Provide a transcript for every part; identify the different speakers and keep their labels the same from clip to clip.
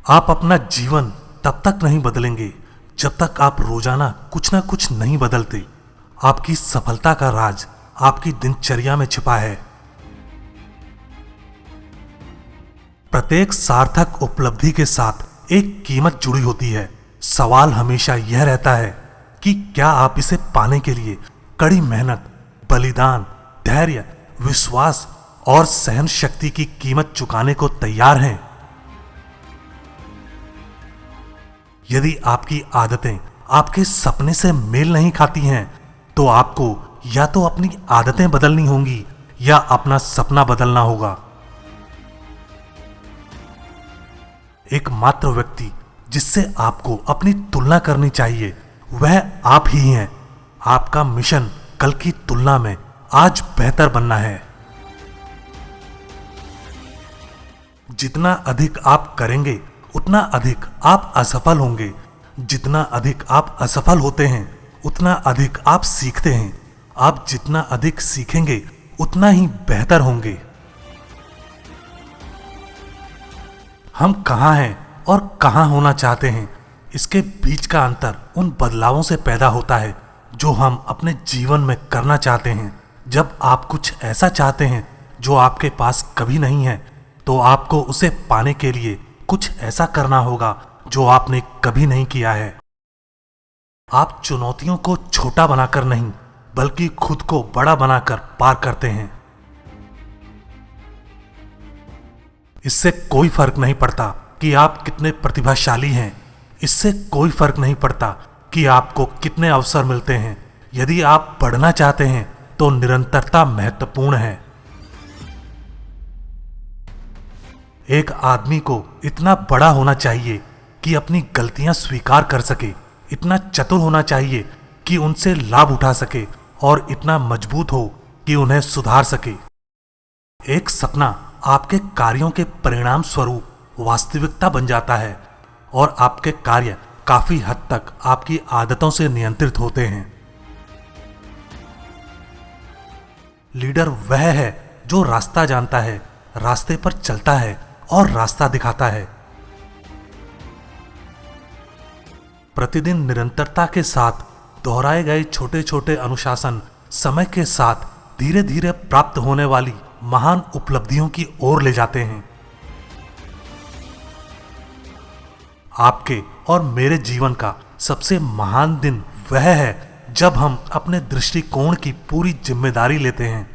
Speaker 1: आप अपना जीवन तब तक नहीं बदलेंगे जब तक आप रोजाना कुछ ना कुछ नहीं बदलते। आपकी सफलता का राज आपकी दिनचर्या में छिपा है। प्रत्येक सार्थक उपलब्धि के साथ एक कीमत जुड़ी होती है। सवाल हमेशा यह रहता है कि क्या आप इसे पाने के लिए कड़ी मेहनत, बलिदान, धैर्य, विश्वास और सहन शक्ति की कीमत चुकाने को तैयार हैं। यदि आपकी आदतें आपके सपने से मेल नहीं खाती हैं, तो आपको या तो अपनी आदतें बदलनी होंगी या अपना सपना बदलना होगा। एकमात्र व्यक्ति जिससे आपको अपनी तुलना करनी चाहिए वह आप ही हैं। आपका मिशन कल की तुलना में आज बेहतर बनना है। जितना अधिक आप करेंगे उतना अधिक आप असफल होंगे। जितना अधिक आप असफल होते हैं उतना अधिक आप सीखते हैं। आप जितना अधिक सीखेंगे उतना ही बेहतर होंगे। हम कहाँ हैं और कहाँ होना चाहते हैं, इसके बीच का अंतर उन बदलावों से पैदा होता है जो हम अपने जीवन में करना चाहते हैं। जब आप कुछ ऐसा चाहते हैं जो आपके पास कभी नहीं है, तो आपको उसे पाने के लिए कुछ ऐसा करना होगा जो आपने कभी नहीं किया है। आप चुनौतियों को छोटा बनाकर नहीं, बल्कि खुद को बड़ा बनाकर पार करते हैं। इससे कोई फर्क नहीं पड़ता कि आप कितने प्रतिभाशाली हैं। इससे कोई फर्क नहीं पड़ता कि आपको कितने अवसर मिलते हैं। यदि आप बढ़ना चाहते हैं तो निरंतरता महत्वपूर्ण है। एक आदमी को इतना बड़ा होना चाहिए कि अपनी गलतियां स्वीकार कर सके, इतना चतुर होना चाहिए कि उनसे लाभ उठा सके और इतना मजबूत हो कि उन्हें सुधार सके। एक सपना आपके कार्यों के परिणाम स्वरूप वास्तविकता बन जाता है और आपके कार्य काफी हद तक आपकी आदतों से नियंत्रित होते हैं। लीडर वह है जो रास्ता जानता है, रास्ते पर चलता है और रास्ता दिखाता है। प्रतिदिन निरंतरता के साथ दोहराए गए छोटे छोटे अनुशासन समय के साथ धीरे धीरे प्राप्त होने वाली महान उपलब्धियों की ओर ले जाते हैं। आपके और मेरे जीवन का सबसे महान दिन वह है जब हम अपने दृष्टिकोण की पूरी जिम्मेदारी लेते हैं।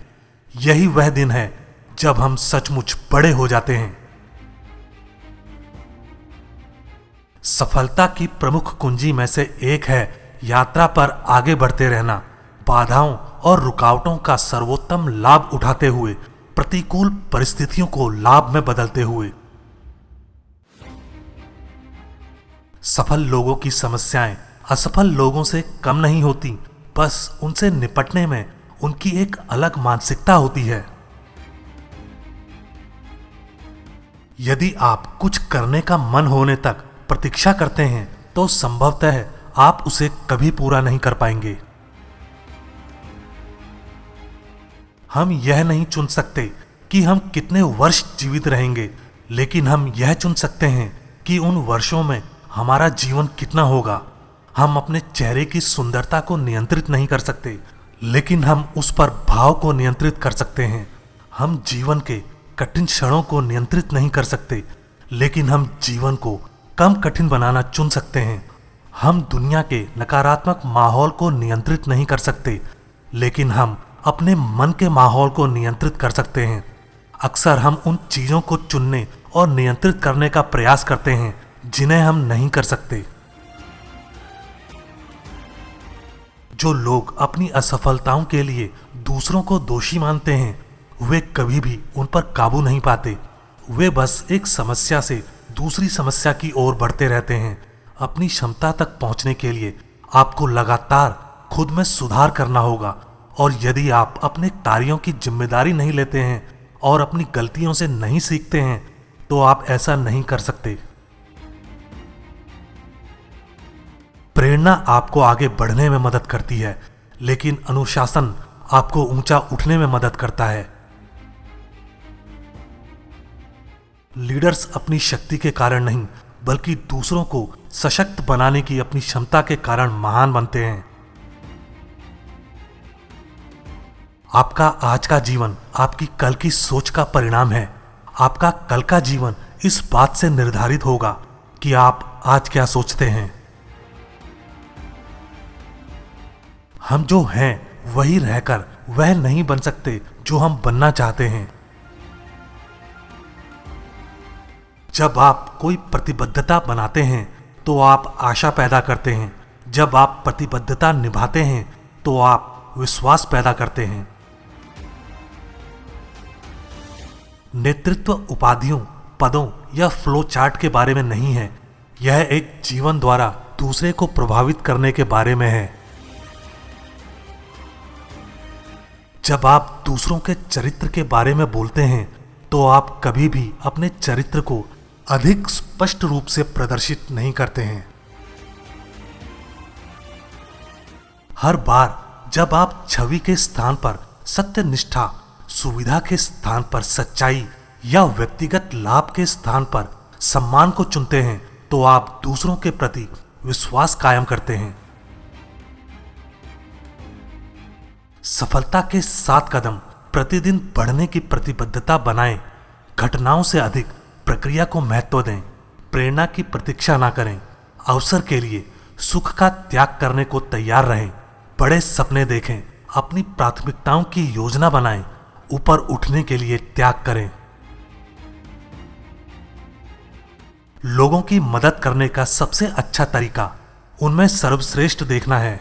Speaker 1: यही वह दिन है जब हम सचमुच बड़े हो जाते हैं। सफलता की प्रमुख कुंजी में से एक है यात्रा पर आगे बढ़ते रहना, बाधाओं और रुकावटों का सर्वोत्तम लाभ उठाते हुए, प्रतिकूल परिस्थितियों को लाभ में बदलते हुए। सफल लोगों की समस्याएं असफल लोगों से कम नहीं होती, बस उनसे निपटने में उनकी एक अलग मानसिकता होती है। यदि आप कुछ करने का मन होने तक प्रतीक्षा करते हैं तो संभवतः आप उसे कभी पूरा नहीं कर पाएंगे। हम यह नहीं चुन सकते कि हम कितने वर्ष जीवित रहेंगे, लेकिन हम यह चुन सकते हैं कि उन वर्षों में हमारा जीवन कितना होगा। हम अपने चेहरे की सुंदरता को नियंत्रित नहीं कर सकते, लेकिन हम उस पर भाव को नियंत्रित कर सकते हैं। हम जीवन के कठिन क्षणों को नियंत्रित नहीं कर सकते, लेकिन हम जीवन को कम कठिन बनाना चुन सकते हैं। हम दुनिया के नकारात्मक माहौल को नियंत्रित नहीं कर सकते, लेकिन हम अपने मन के माहौल को नियंत्रित कर सकते हैं। अक्सर हम उन चीजों को चुनने और नियंत्रित करने का प्रयास करते हैं जिन्हें हम नहीं कर सकते। जो लोग अपनी असफलताओं के लिए दूसरों को दोषी मानते हैं, वे कभी भी उन पर काबू नहीं पाते। वे बस एक समस्या से दूसरी समस्या की ओर बढ़ते रहते हैं। अपनी क्षमता तक पहुंचने के लिए आपको लगातार खुद में सुधार करना होगा, और यदि आप अपने कार्यों की जिम्मेदारी नहीं लेते हैं और अपनी गलतियों से नहीं सीखते हैं, तो आप ऐसा नहीं कर सकते। प्रेरणा आपको आगे बढ़ने में मदद करती है, लेकिन अनुशासन आपको ऊंचा उठने में मदद करता है। लीडर्स अपनी शक्ति के कारण नहीं, बल्कि दूसरों को सशक्त बनाने की अपनी क्षमता के कारण महान बनते हैं। आपका आज का जीवन आपकी कल की सोच का परिणाम है। आपका कल का जीवन इस बात से निर्धारित होगा कि आप आज क्या सोचते हैं। हम जो हैं वही रहकर वह नहीं बन सकते जो हम बनना चाहते हैं। जब आप कोई प्रतिबद्धता बनाते हैं तो आप आशा पैदा करते हैं। जब आप प्रतिबद्धता निभाते हैं तो आप विश्वास पैदा करते हैं। नेतृत्व उपाधियों, पदों या फ्लो चार्ट के बारे में नहीं है। यह एक जीवन द्वारा दूसरे को प्रभावित करने के बारे में है। जब आप दूसरों के चरित्र के बारे में बोलते हैं तो आप कभी भी अपने चरित्र को अधिक स्पष्ट रूप से प्रदर्शित नहीं करते हैं। हर बार जब आप छवि के स्थान पर सत्यनिष्ठा, सुविधा के स्थान पर सच्चाई या व्यक्तिगत लाभ के स्थान पर सम्मान को चुनते हैं तो आप दूसरों के प्रति विश्वास कायम करते हैं। सफलता के 7 कदम प्रतिदिन बढ़ने की प्रतिबद्धता बनाएं। घटनाओं से अधिक प्रक्रिया को महत्व दें। प्रेरणा की प्रतीक्षा ना करें। अवसर के लिए सुख का त्याग करने को तैयार रहें। बड़े सपने देखें। अपनी प्राथमिकताओं की योजना बनाएं। ऊपर उठने के लिए त्याग करें। लोगों की मदद करने का सबसे अच्छा तरीका उनमें सर्वश्रेष्ठ देखना है।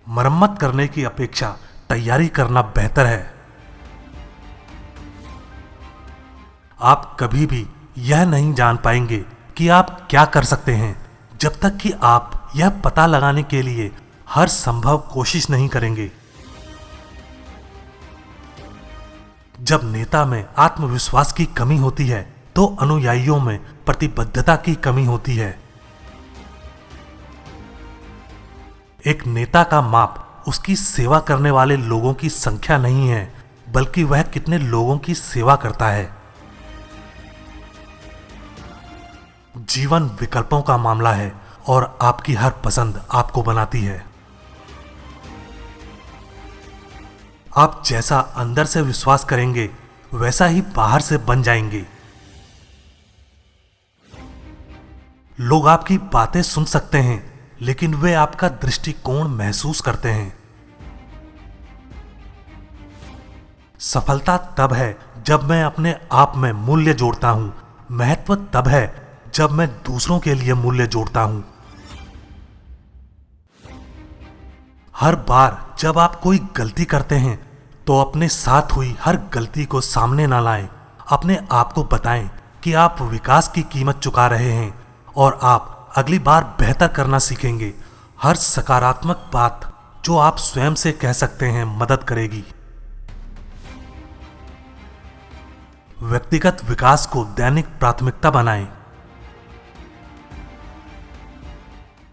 Speaker 1: मरम्मत करने की अपेक्षा तैयारी करना बेहतर है। आप कभी भी यह नहीं जान पाएंगे कि आप क्या कर सकते हैं जब तक कि आप यह पता लगाने के लिए हर संभव कोशिश नहीं करेंगे। जब नेता में आत्मविश्वास की कमी होती है तो अनुयायियों में प्रतिबद्धता की कमी होती है। एक नेता का माप उसकी सेवा करने वाले लोगों की संख्या नहीं है, बल्कि वह कितने लोगों की सेवा करता है। जीवन विकल्पों का मामला है और आपकी हर पसंद आपको बनाती है। आप जैसा अंदर से विश्वास करेंगे वैसा ही बाहर से बन जाएंगे। लोग आपकी बातें सुन सकते हैं लेकिन वे आपका दृष्टिकोण महसूस करते हैं। सफलता तब है जब मैं अपने आप में मूल्य जोड़ता हूं। महत्व तब है जब मैं दूसरों के लिए मूल्य जोड़ता हूं। हर बार जब आप कोई गलती करते हैं तो अपने साथ हुई हर गलती को सामने ना लाएं। अपने आप को बताएं कि आप विकास की कीमत चुका रहे हैं और आप अगली बार बेहतर करना सीखेंगे। हर सकारात्मक बात जो आप स्वयं से कह सकते हैं मदद करेगी। व्यक्तिगत विकास को दैनिक प्राथमिकता बनाएं।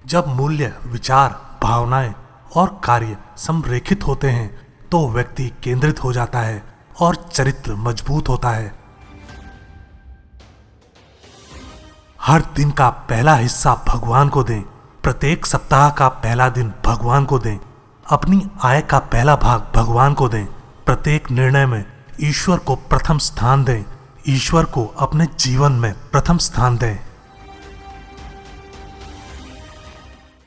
Speaker 1: जब मूल्य, विचार, भावनाएं और कार्य संरेखित होते हैं तो व्यक्ति केंद्रित हो जाता है और चरित्र मजबूत होता है। हर दिन का पहला हिस्सा भगवान को दें। प्रत्येक सप्ताह का पहला दिन भगवान को दें। अपनी आय का पहला भाग भगवान को दें। प्रत्येक निर्णय में ईश्वर को प्रथम स्थान दें। ईश्वर को अपने जीवन में प्रथम स्थान दें।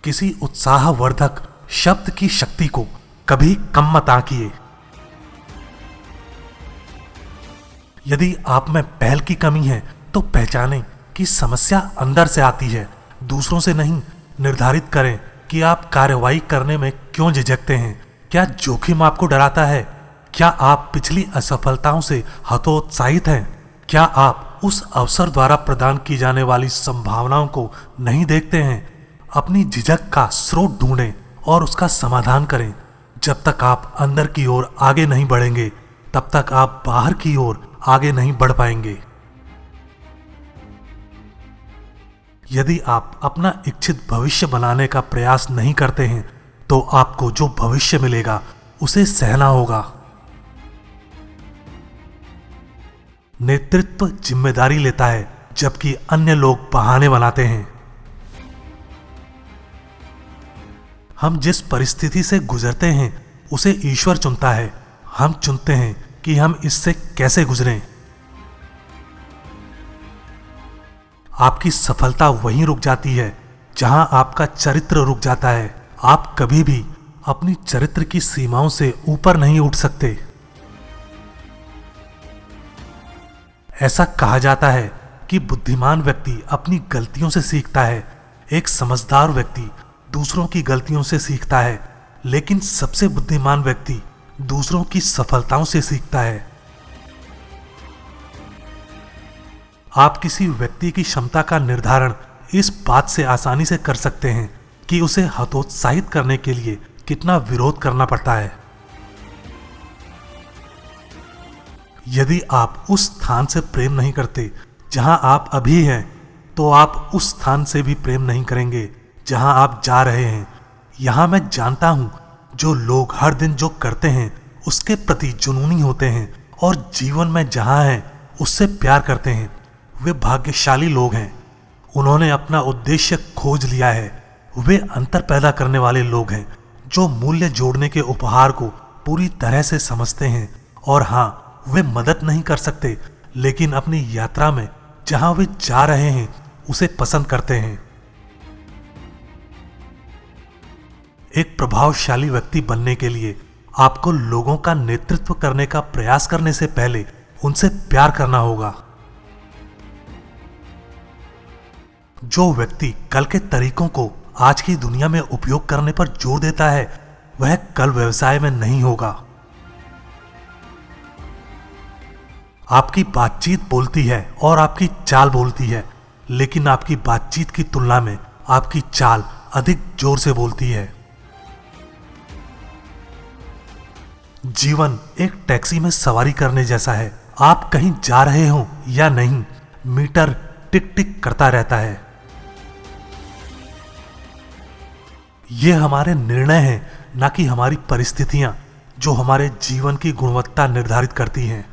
Speaker 1: किसी उत्साहवर्धक शब्द की शक्ति को कभी कम मत आंकिए। यदि आप में पहल की कमी है तो पहचानें कि समस्या अंदर से आती है, दूसरों से नहीं। निर्धारित करें कि आप कार्रवाई करने में क्यों झिझकते हैं। क्या जोखिम आपको डराता है? क्या आप पिछली असफलताओं से हतोत्साहित हैं? क्या आप उस अवसर द्वारा प्रदान की जाने वाली संभावनाओं को नहीं देखते हैं? अपनी झिझक का स्रोत ढूंढें और उसका समाधान करें। जब तक आप अंदर की ओर आगे नहीं बढ़ेंगे तब तक आप बाहर की ओर आगे नहीं बढ़ पाएंगे। यदि आप अपना इच्छित भविष्य बनाने का प्रयास नहीं करते हैं तो आपको जो भविष्य मिलेगा उसे सहना होगा। नेतृत्व जिम्मेदारी लेता है, जबकि अन्य लोग बहाने बनाते हैं। हम जिस परिस्थिति से गुजरते हैं उसे ईश्वर चुनता है। हम चुनते हैं कि हम इससे कैसे गुजरें। आपकी सफलता वहीं रुक जाती है जहां आपका चरित्र रुक जाता है। आप कभी भी अपनी चरित्र की सीमाओं से ऊपर नहीं उठ सकते। ऐसा कहा जाता है कि बुद्धिमान व्यक्ति अपनी गलतियों से सीखता है। एक समझदार व्यक्ति दूसरों की गलतियों से सीखता है, लेकिन सबसे बुद्धिमान व्यक्ति दूसरों की सफलताओं से सीखता है। आप किसी व्यक्ति की क्षमता का निर्धारण इस बात से आसानी से कर सकते हैं कि उसे हतोत्साहित करने के लिए कितना विरोध करना पड़ता है। यदि आप उस स्थान से प्रेम नहीं करते जहां आप अभी हैं, तो आप उस स्थान से भी प्रेम नहीं करेंगे जहां आप जा रहे हैं। यहां मैं जानता हूं, जो लोग हर दिन जो करते हैं उसके प्रति जुनूनी होते हैं और जीवन में जहां हैं उससे प्यार करते हैं, वे भाग्यशाली लोग हैं। उन्होंने अपना उद्देश्य खोज लिया है। वे अंतर पैदा करने वाले लोग हैं जो मूल्य जोड़ने के उपहार को पूरी तरह से समझते हैं। और हाँ, वे मदद नहीं कर सकते, लेकिन अपनी यात्रा में जहां वे जा रहे हैं उसे पसंद करते हैं। एक प्रभावशाली व्यक्ति बनने के लिए आपको लोगों का नेतृत्व करने का प्रयास करने से पहले उनसे प्यार करना होगा। जो व्यक्ति कल के तरीकों को आज की दुनिया में उपयोग करने पर जोर देता है, वह कल व्यवसाय में नहीं होगा। आपकी बातचीत बोलती है और आपकी चाल बोलती है, लेकिन आपकी बातचीत की तुलना में आपकी चाल अधिक जोर से बोलती है। जीवन एक टैक्सी में सवारी करने जैसा है। आप कहीं जा रहे हो या नहीं, मीटर टिक टिक करता रहता है। ये हमारे निर्णय हैं, ना कि हमारी परिस्थितियां, जो हमारे जीवन की गुणवत्ता निर्धारित करती हैं।